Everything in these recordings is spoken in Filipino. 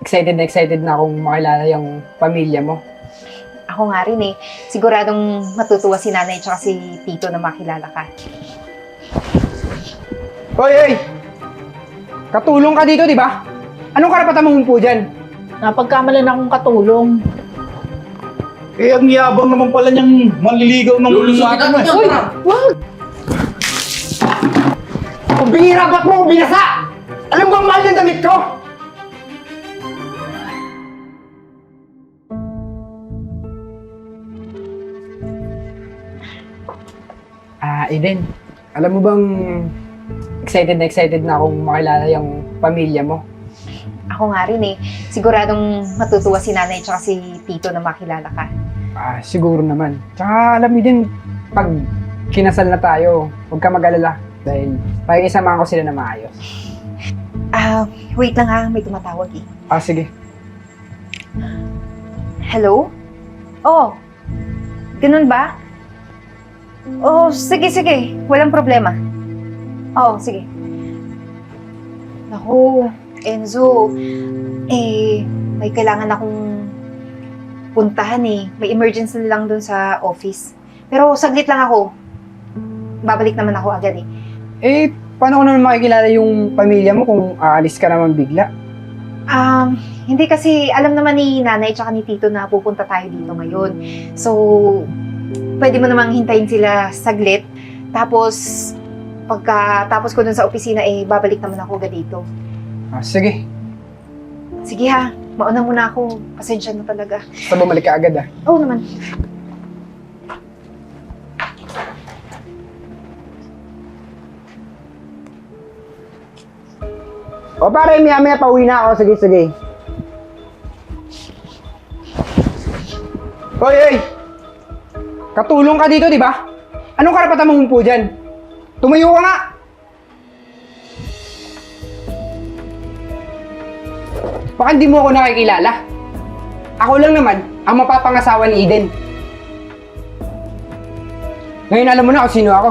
excited na akong makilala yung pamilya mo. Ako nga rin eh. Siguradong matutuwa si nanay at si tito na makilala ka. Hoy, hoy! Katulong ka dito, di ba? Anong karapatan mong umupo dyan? Napagkamalan akong katulong. Eh, ang yabang naman pala niyang manliligaw ng ate mo eh. Uy! Wag! Kung bihira, ba't mo ako binasa? Alam ko ang mahal ng damit ko! Eden, alam mo bang excited na akong makilala yung pamilya mo? Ako nga rin eh. Siguradong matutuwa si nanay at si tito na makilala ka. Siguro naman. Tsaka alam mo din, pag kinasal na tayo, huwag ka mag-alala. Dahil pakikisamahan ko sila na maayos. Wait lang ha. May tumatawag eh. Sige. Hello? Oh, ganun ba? Oh, sige. Walang problema. Oh, sige. Naku, Enzo. May kailangan akong puntahan eh. May emergency lang dun sa office. Pero saglit lang ako. Babalik naman ako agad eh. Paano ko naman makikilala yung pamilya mo kung aalis ka naman bigla? Hindi kasi alam naman ni nanay tsaka ni tito na pupunta tayo dito ngayon. So, pwede mo namang hintayin sila saglit. Tapos, pagkatapos ko dun sa opisina, babalik naman ako agad dito. Sige. Sige ha, mauna muna ako. Pasensya na talaga. Basta bumalik ka agad Oo naman. O pare, maya pauwi na ako. Sige. Hoy! Katulong ka dito, di ba? Anong karapatan mong umupo dyan? Tumayo ka nga! Baka hindi mo ako nakikilala. Ako lang naman ang mapapangasawa ni Eden. Ngayon alam mo na kung sino ako.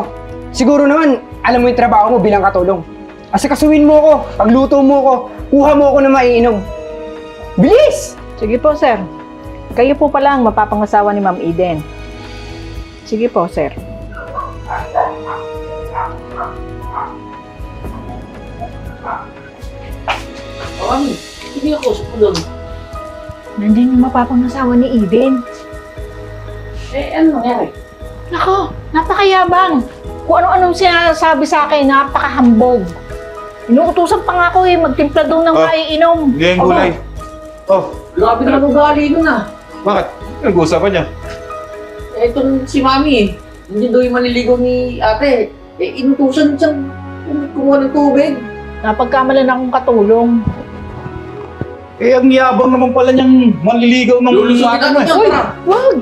Siguro naman, alam mo yung trabaho mo bilang katulong. Asikasuhin mo ako, pagluto mo ako, kuha mo ako na maiinom. Bilis! Sige po, sir. Kayo po pala ang mapapangasawa ni Ma'am Eden. Sige po, sir. Hindi ako sa doon. Nandiyan yung mapapangasawa ni Eden. Ano nangyari? Nako, napakayabang. Kung ano-anong sinasabi sa akin, napakahambog. Inuutusan pa nga ako magtimpla daw ng maiinom. Ngayon gulay. Grabe naman ugali nun ah. Bakit? Nag-uusapan niya. Itong si Mami hindi daw yung manliligaw ni ate. Inutusan siyang kumuha ng tubig. Napagkamalan akong katulong. Eh, ang yabang naman pala niyang manliligaw ng ate mo eh. Uy, wag!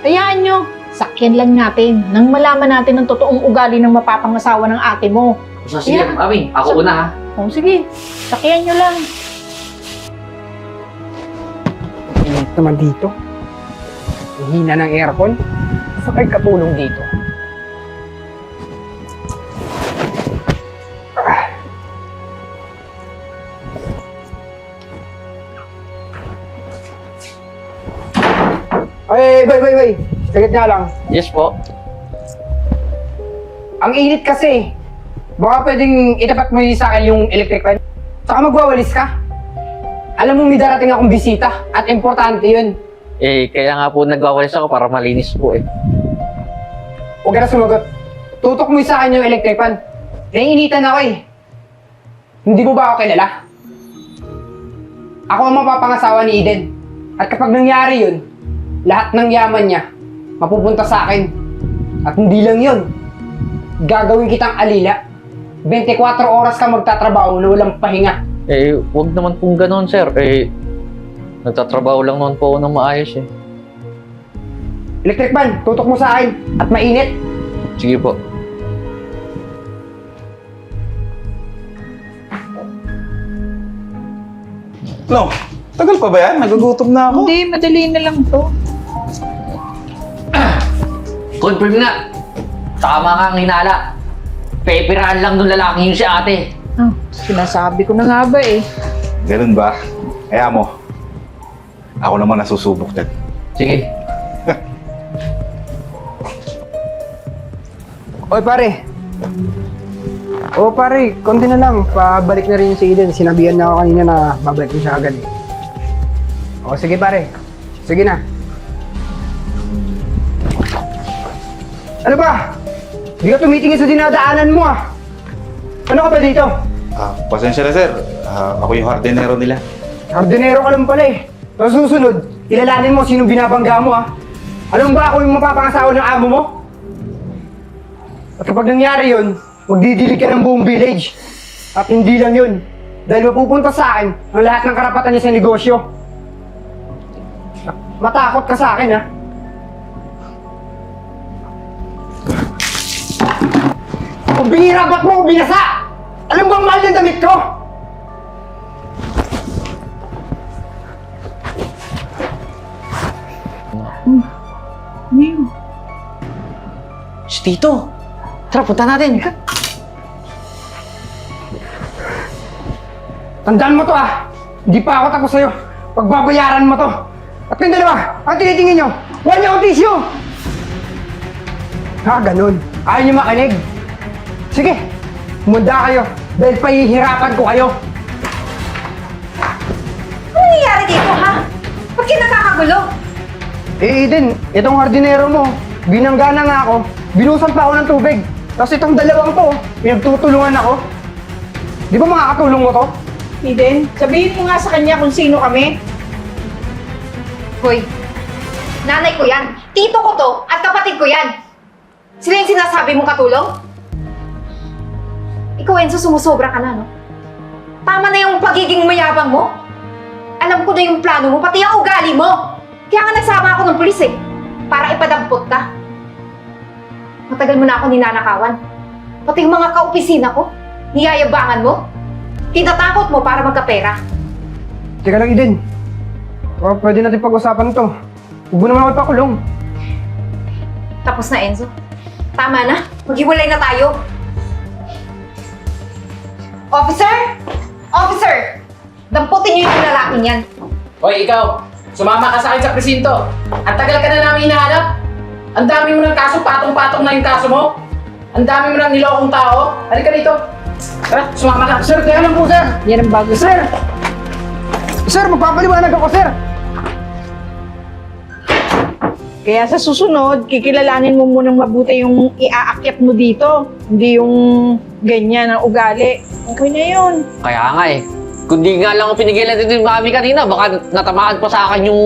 Hayaan nyo. Sakyan lang natin nang malaman natin ang totoong ugali ng mapapangasawa ng ate mo. Sige, Yeah. Mami. Ako una ha. O sige, sakyan nyo lang. Init naman dito. Hina ng aircon. Sakay katulong dito. Bay. Saglit nga lang. Yes po. Ang init kasi. Baka pwedeng itapat mo sa akin yung electric fan. Saka magwawalis ka. Alam mo may darating akong bisita at importante yun. Kaya nga po nagwawalis ako para malinis po eh. Huwag ka na sumagot. Tutok mo sa akin yung electric fan. Naiinitan ako eh. Hindi mo ba ako kilala? Ako ang mapapangasawa ni Eden. At kapag nangyari yun, lahat ng yaman niya mapupunta sa akin. At hindi lang yun. Gagawin kitang alila. 24 oras ka magtatrabaho na walang pahinga. Wag naman pong gano'n, sir. Nagtatrabaho lang naman po ako ng maayos eh. Electric fan, tutok mo sa akin. At mainit. Sige po. No, tagal pa ba yan? Nagugutom na ako. Hindi, madali na lang to. Confirm na. Tama nga ang hinala. Peperahan lang nung lalaki yun si ate. Sinasabi ko na nga ba eh. Ganun ba? Kaya mo, ako naman nasusubok dyan. Sige. Oy pare. Oo pare, konti na lang. Pabalik na rin si Eden. Sinabihan na ako kanina na babalik na siya agad eh. O sige pare. Sige na. Ano ba? Di ka tumitingin sa dinadaanan mo ah. Ano ka ba dito? Pasensya na sir, ako yung hardinero nila. Hardinero ka lang pala eh. Sa susunod, kilalanin mo sinong binabangga mo ah. Alam ba ako yung mapapangasawa ng amo mo? At kapag nangyari yun, magdidilig ka ng buong village. At hindi lang yun. Dahil mapupunta sa akin ang lahat ng karapatan niya sa negosyo. Matakot ka sa akin ha. Kung bihira, ba't mo ako binasa? Alam mo ang mahal ng damit ko? Si Tito! Tara, punta natin. Tandaan mo to ah! Hindi pa ako tapos sa'yo. Pagbabayaran mo to. At kayong dalawa, ang tinitingin nyo, wala niyo akong tissue! Ganun. Ayaw niyo makinig. Sige, munda kayo dahil pahihirapan ko kayo. Ano nangyayari dito, ha? Ba't kayo nakakagulo? Eh, Eden, itong hardinero mo, binangga na nga ako, binusan pa ako ng tubig. Tapos itong dalawang to, pinagtutulungan ako. Di ba makakatulong mo to? Eden, sabihin mo nga sa kanya kung sino kami. Hoy, nanay ko yan. Tito ko to at kapatid ko yan. Sila yung sinasabi mong katulong? Ikaw, Enzo, sumusobra ka na, no? Tama na yung pagiging mayabang mo. Alam ko na yung plano mo, pati ang ugali mo. Kaya nga nagsama ako ng pulis eh, para ipadampot ka. Matagal mo na ako ninanakawan. Pati yung mga kaopisina ko, niyayabangan mo. Tinatakot mo para magkapera. Teka lang, Eden. Pwede natin pag-usapan to. Huwag mo naman ako ipakulong. Tapos na, Enzo. Tama na. Maghiwalay na tayo. Officer! Officer! Damputin niyo yung lalaking yan. Hoy, ikaw! Sumama ka sa akin sa presinto. Ang tagal ka na namin hinahanap. Ang dami mo ng kaso, patong-patong na yung kaso mo. Ang dami mo ng nilokong tao. Halika dito. Tara, sumama ka. Sir, kaya lang po, sir! Yan ang bago. Sir! Sir, magpapaliwanag ako, sir! Kaya sa susunod, kikilalanin mo munang mabuti yung iaakyat mo dito. Hindi yung ganyan ang ugali. Okay na yun. Kaya nga eh. Kundi nga lang ako pinigilan dito yung mami kanina, baka natamaan pa sa akin yung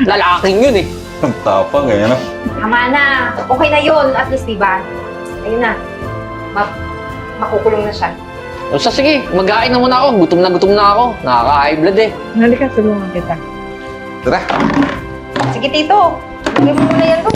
lalaking yun eh. Ang tapang eh, ano? Tama na. Okay na yun. At least, diba? Ayun na. Makukulong na siya. O sa sige, mag-ain na muna ako. Gutom na ako. Nakaka-high blood eh. Halika, tulungan kita. Tara! Sige, Tito. Bigyan mo muna yan to.